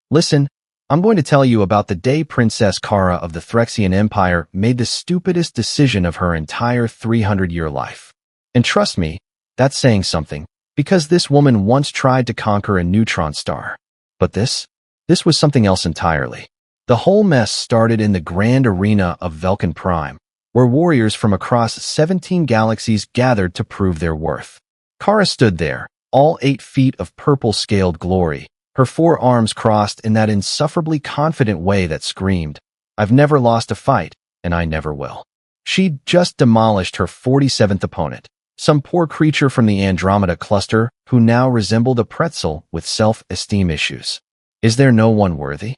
Listen, I'm going to tell you about the day Princess Kaara of the Threxian Empire made the stupidest decision of her entire 300-year life. And trust me, that's saying something, because this woman once tried to conquer a neutron star. But this was something else entirely. The whole mess started in the grand arena of Vulcan Prime, where warriors from across 17 galaxies gathered to prove their worth. Kaara stood there, all 8 feet of purple-scaled glory, her 4 arms crossed in that insufferably confident way that screamed, "I've never lost a fight, and I never will." She'd just demolished her 47th opponent, some poor creature from the Andromeda cluster who now resembled a pretzel with self-esteem issues. "Is there no one worthy?"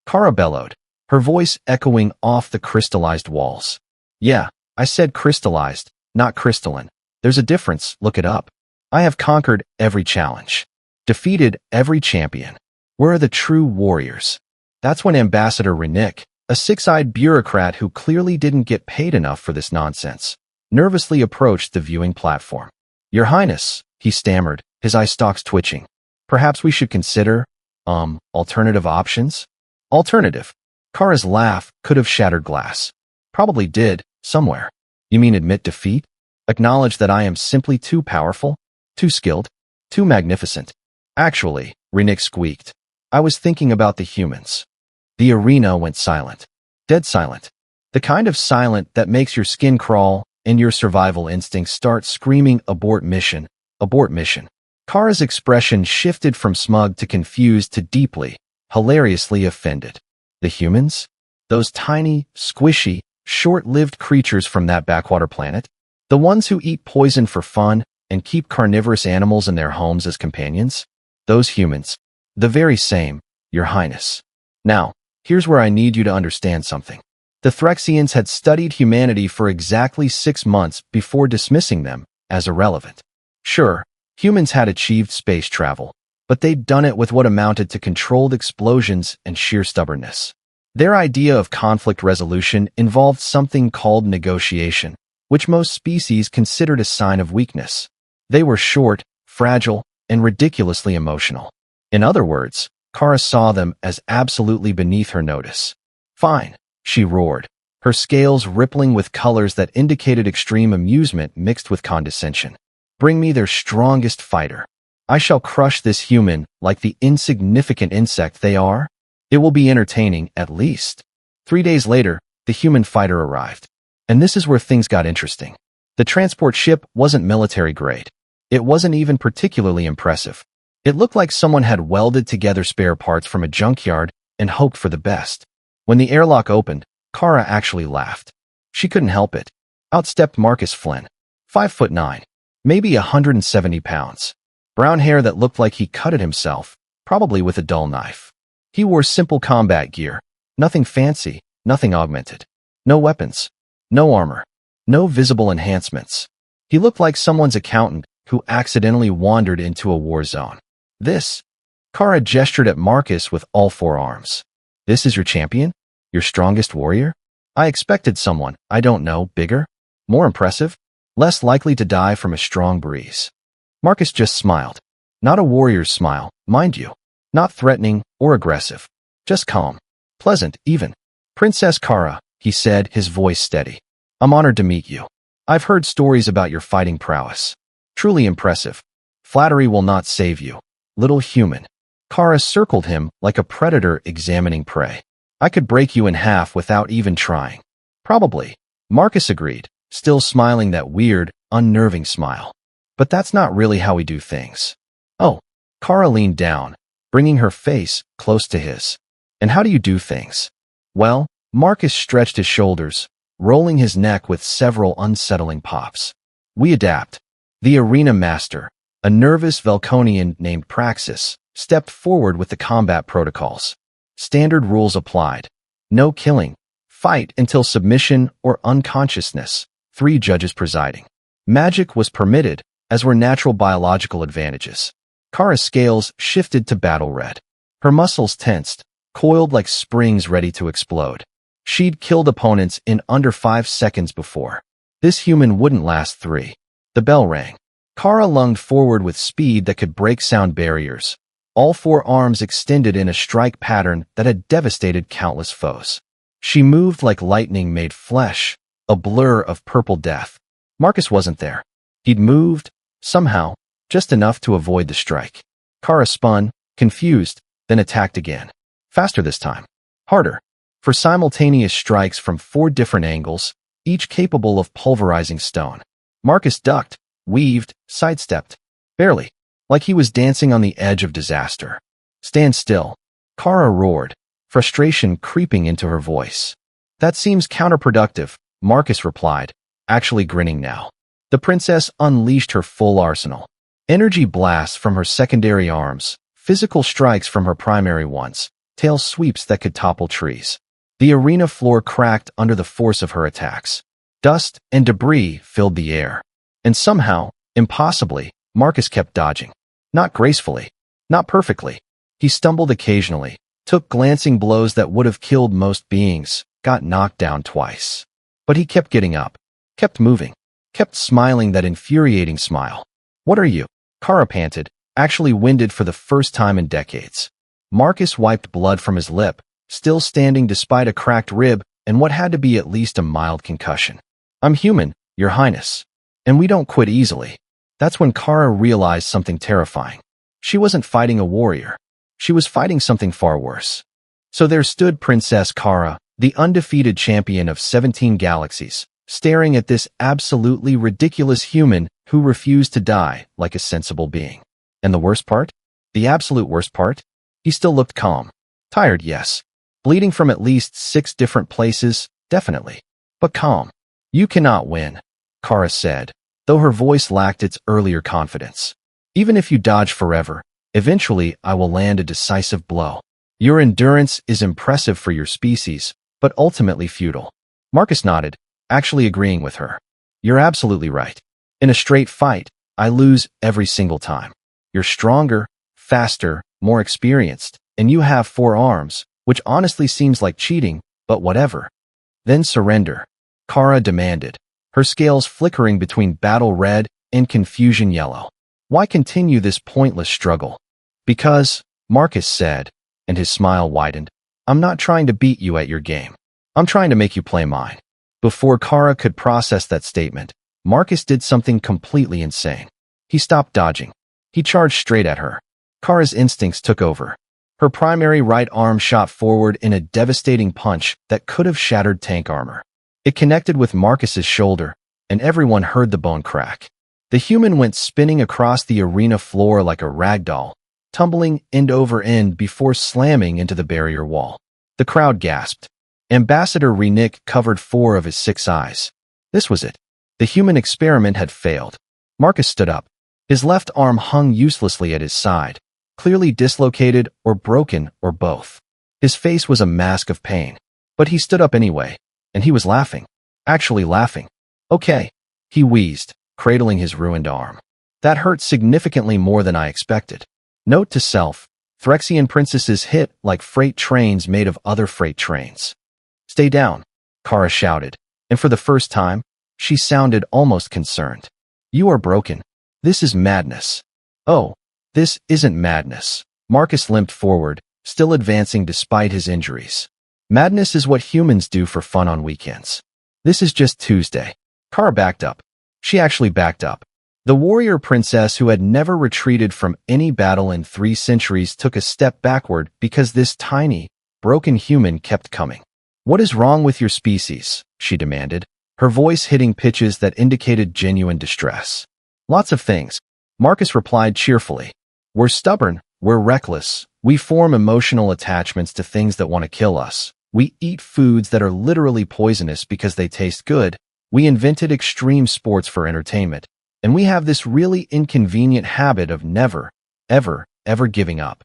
Kaara bellowed, her voice echoing off the crystallized walls. "Yeah, I said crystallized, not crystalline. There's a difference, look it up. I have conquered every challenge, defeated every champion. Where are the true warriors?" That's when Ambassador Renick, a 6-eyed bureaucrat who clearly didn't get paid enough for this nonsense, nervously approached the viewing platform. "Your Highness," he stammered, his eye stalks twitching. "Perhaps we should consider, alternative options?" "Alternative?" Kaara's laugh could have shattered glass. "Probably did, somewhere. You mean admit defeat? Acknowledge that I am simply too powerful? Too skilled? Too magnificent?" "Actually," Renick squeaked, "I was thinking about the humans." The arena went silent. Dead silent. The kind of silent that makes your skin crawl and your survival instincts start screaming, "Abort mission, abort mission." Kaara's expression shifted from smug to confused to deeply, hilariously offended. The humans? Those tiny, squishy, short-lived creatures from that backwater planet? The ones who eat poison for fun and keep carnivorous animals in their homes as companions? Those humans. The very same, Your Highness. Now, here's where I need you to understand something. The Threxians had studied humanity for exactly 6 months before dismissing them as irrelevant. Sure, humans had achieved space travel, but they'd done it with what amounted to controlled explosions and sheer stubbornness. Their idea of conflict resolution involved something called negotiation, which most species considered a sign of weakness. They were short, fragile, and ridiculously emotional. In other words, Kaara saw them as absolutely beneath her notice. "Fine," she roared, her scales rippling with colors that indicated extreme amusement mixed with condescension. "Bring me their strongest fighter. I shall crush this human like the insignificant insect they are. It will be entertaining, at least." 3 days later, the human fighter arrived. And this is where things got interesting. The transport ship wasn't military grade. It wasn't even particularly impressive. It looked like someone had welded together spare parts from a junkyard and hoped for the best. When the airlock opened, Kaara actually laughed. She couldn't help it. Out stepped Marcus Flynn, 5'9", maybe 170 pounds. Brown hair that looked like he cut it himself, probably with a dull knife. He wore simple combat gear, nothing fancy, nothing augmented. No weapons, no armor, no visible enhancements. He looked like someone's accountant who accidentally wandered into a war zone. "This?" Kaara gestured at Marcus with all 4 arms. "This is your champion? Your strongest warrior? I expected someone, I don't know, bigger? More impressive? Less likely to die from a strong breeze." Marcus just smiled. Not a warrior's smile, mind you. Not threatening or aggressive. Just calm. Pleasant, even. "Princess Kaara," he said, his voice steady. "I'm honored to meet you. I've heard stories about your fighting prowess. Truly impressive. Flattery will not save you. Little human." Kaara circled him like a predator examining prey. "I could break you in half without even trying." "Probably," Marcus agreed, still smiling that weird, unnerving smile. "But that's not really how we do things." "Oh." Kaara leaned down, bringing her face close to his. "And how do you do things?" "Well," Marcus stretched his shoulders, rolling his neck with several unsettling pops. "We adapt." The arena master, a nervous Vulcanian named Praxis, stepped forward with the combat protocols. Standard rules applied. No killing. Fight until submission or unconsciousness. 3 judges presiding. Magic was permitted, as were natural biological advantages. Kaara's scales shifted to battle red. Her muscles tensed, coiled like springs ready to explode. She'd killed opponents in under 5 seconds before. This human wouldn't last 3. The bell rang. Kaara lunged forward with speed that could break sound barriers. all four arms extended in a strike pattern that had devastated countless foes. She moved like lightning made flesh, a blur of purple death. Marcus wasn't there. He'd moved, somehow, just enough to avoid the strike. Kaara spun, confused, then attacked again. Faster this time. Harder. For simultaneous strikes from 4 different angles, each capable of pulverizing stone. Marcus ducked, weaved, sidestepped. Barely. Like he was dancing on the edge of disaster. Stand still. Kaara roared, frustration creeping into her voice. That seems counterproductive, Marcus replied, actually grinning now. The princess unleashed her full arsenal. Energy blasts from her secondary arms, physical strikes from her primary ones, tail sweeps that could topple trees. The arena floor cracked under the force of her attacks. Dust and debris filled the air. And somehow, impossibly, Marcus kept dodging. Not gracefully. Not perfectly. He stumbled occasionally, took glancing blows that would have killed most beings, got knocked down twice. But he kept getting up, kept moving, kept smiling that infuriating smile. What are you? Kaara panted, actually winded for the first time in decades. Marcus wiped blood from his lip, still standing despite a cracked rib and what had to be at least a mild concussion. I'm human, Your Highness. And we don't quit easily. That's when Kaara realized something terrifying. She wasn't fighting a warrior. She was fighting something far worse. So there stood Princess Kaara, the undefeated champion of 17 galaxies, staring at this absolutely ridiculous human who refused to die like a sensible being. And the worst part? The absolute worst part? He still looked calm. Tired, yes. Bleeding from at least 6 different places, definitely. But calm. You cannot win, Kaara said, though her voice lacked its earlier confidence. Even if you dodge forever, eventually I will land a decisive blow. Your endurance is impressive for your species, but ultimately futile. Marcus nodded, actually agreeing with her. You're absolutely right. In a straight fight, I lose every single time. You're stronger, faster, more experienced, and you have 4 arms, which honestly seems like cheating, but whatever. Then surrender, Kaara demanded, her scales flickering between battle red and confusion yellow. Why continue this pointless struggle? Because, Marcus said, and his smile widened, I'm not trying to beat you at your game. I'm trying to make you play mine. Before Kaara could process that statement, Marcus did something completely insane. He stopped dodging. He charged straight at her. Kaara's instincts took over. Her primary right arm shot forward in a devastating punch that could have shattered tank armor. It connected with Marcus's shoulder, and everyone heard the bone crack. The human went spinning across the arena floor like a rag doll, tumbling end over end before slamming into the barrier wall. The crowd gasped. Ambassador Renick covered 4 of his 6 eyes. This was it. The human experiment had failed. Marcus stood up. His left arm hung uselessly at his side, clearly dislocated or broken or both. His face was a mask of pain. But he stood up anyway, and he was laughing. Actually laughing. Okay, he wheezed, cradling his ruined arm. That hurt significantly more than I expected. Note to self, Phyrexian princesses hit like freight trains made of other freight trains. Stay down, Kaara shouted, and for the first time, she sounded almost concerned. You are broken. This is madness. Oh, this isn't madness. Marcus limped forward, still advancing despite his injuries. Madness is what humans do for fun on weekends. This is just Tuesday. Kaara backed up. She actually backed up. The warrior princess who had never retreated from any battle in 3 centuries took a step backward because this tiny, broken human kept coming. What is wrong with your species? She demanded, her voice hitting pitches that indicated genuine distress. Lots of things, Marcus replied cheerfully. We're stubborn, we're reckless, we form emotional attachments to things that want to kill us. We eat foods that are literally poisonous because they taste good. We invented extreme sports for entertainment. And we have this really inconvenient habit of never, ever giving up.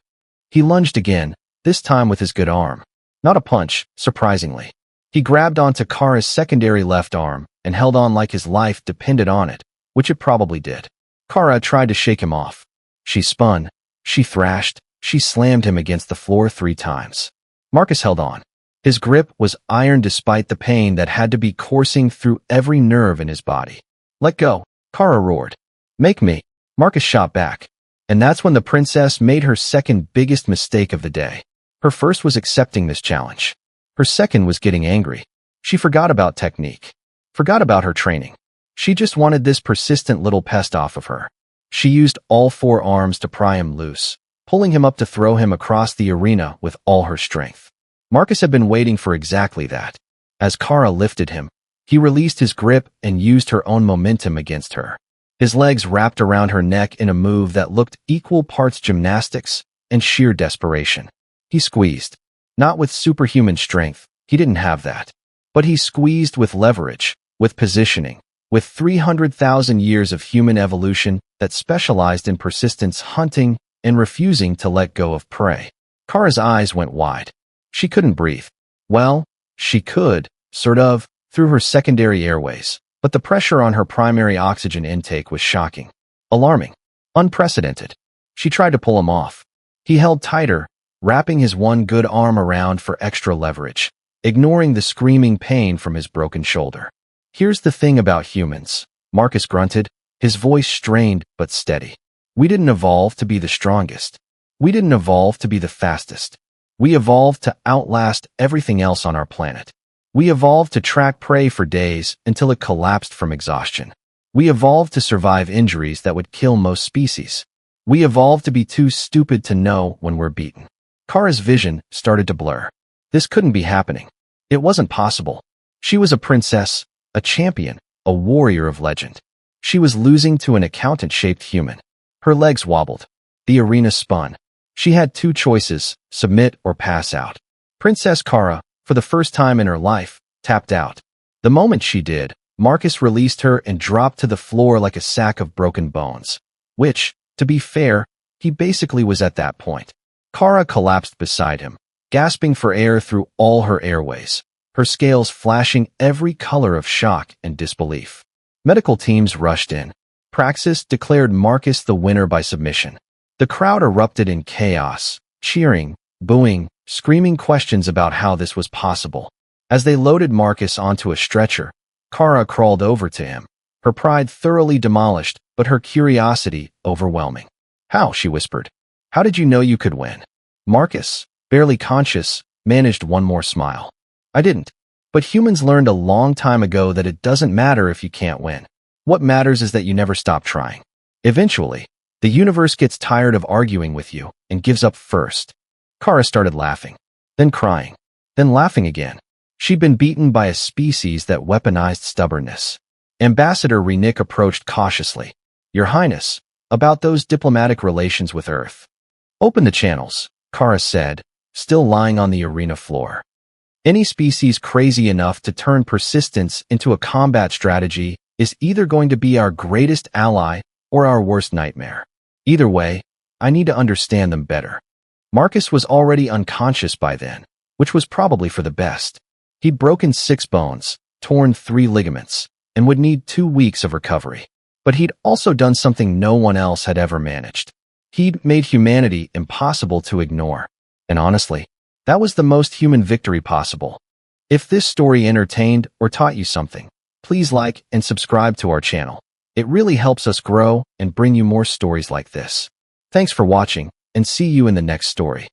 He lunged again, this time with his good arm. Not a punch, surprisingly. He grabbed onto Kaara's secondary left arm and held on like his life depended on it, which it probably did. Kaara tried to shake him off. She spun, she thrashed, she slammed him against the floor 3 times. Marcus held on. His grip was iron despite the pain that had to be coursing through every nerve in his body. Let go, Kaara roared. Make me. Marcus shot back. And that's when the princess made her second biggest mistake of the day. Her first was accepting this challenge. Her second was getting angry. She forgot about technique, forgot about her training. She just wanted this persistent little pest off of her. She used all four arms to pry him loose, pulling him up to throw him across the arena with all her strength. Marcus had been waiting for exactly that. As Kaara lifted him, he released his grip and used her own momentum against her. His legs wrapped around her neck in a move that looked equal parts gymnastics and sheer desperation. He squeezed. Not with superhuman strength, he didn't have that. But he squeezed with leverage, with positioning, with 300,000 years of human evolution that specialized in persistence, hunting, and refusing to let go of prey. Kaara's eyes went wide. She couldn't breathe. Well, she could, sort of, through her secondary airways, but the pressure on her primary oxygen intake was shocking, alarming, unprecedented. She tried to pull him off. He held tighter, wrapping his one good arm around for extra leverage, ignoring the screaming pain from his broken shoulder. Here's the thing about humans, Marcus grunted, his voice strained but steady. We didn't evolve to be the strongest. We didn't evolve to be the fastest. We evolved to outlast everything else on our planet. We evolved to track prey for days until it collapsed from exhaustion. We evolved to survive injuries that would kill most species. We evolved to be too stupid to know when we're beaten. Kaara's vision started to blur. This couldn't be happening. It wasn't possible. She was a princess, a champion, a warrior of legend. She was losing to an accountant-shaped human. Her legs wobbled. The arena spun. She had two choices, submit or pass out. Princess Kaara, for the first time in her life, tapped out. The moment she did, Marcus released her and dropped to the floor like a sack of broken bones. Which, to be fair, he basically was at that point. Kaara collapsed beside him, gasping for air through all her airways, her scales flashing every color of shock and disbelief. Medical teams rushed in. Praxis declared Marcus the winner by submission. The crowd erupted in chaos, cheering, booing, screaming questions about how this was possible. As they loaded Marcus onto a stretcher, Kaara crawled over to him, her pride thoroughly demolished, but her curiosity overwhelming. "How?" she whispered. "How did you know you could win?" Marcus, barely conscious, managed one more smile. "I didn't. But humans learned a long time ago that it doesn't matter if you can't win. What matters is that you never stop trying. Eventually, the universe gets tired of arguing with you and gives up first." Kaara started laughing, then crying, then laughing again. She'd been beaten by a species that weaponized stubbornness. Ambassador Renick approached cautiously. "Your Highness, about those diplomatic relations with Earth." "Open the channels," Kaara said, still lying on the arena floor. Any species crazy enough to turn persistence into a combat strategy is either going to be our greatest ally or our worst nightmare. Either way, I need to understand them better. Marcus was already unconscious by then, which was probably for the best. He'd broken 6 bones, torn 3 ligaments, and would need 2 weeks of recovery. But he'd also done something no one else had ever managed. He'd made humanity impossible to ignore. And honestly, that was the most human victory possible. If this story entertained or taught you something, please like and subscribe to our channel. It really helps us grow and bring you more stories like this. Thanks for watching, and see you in the next story.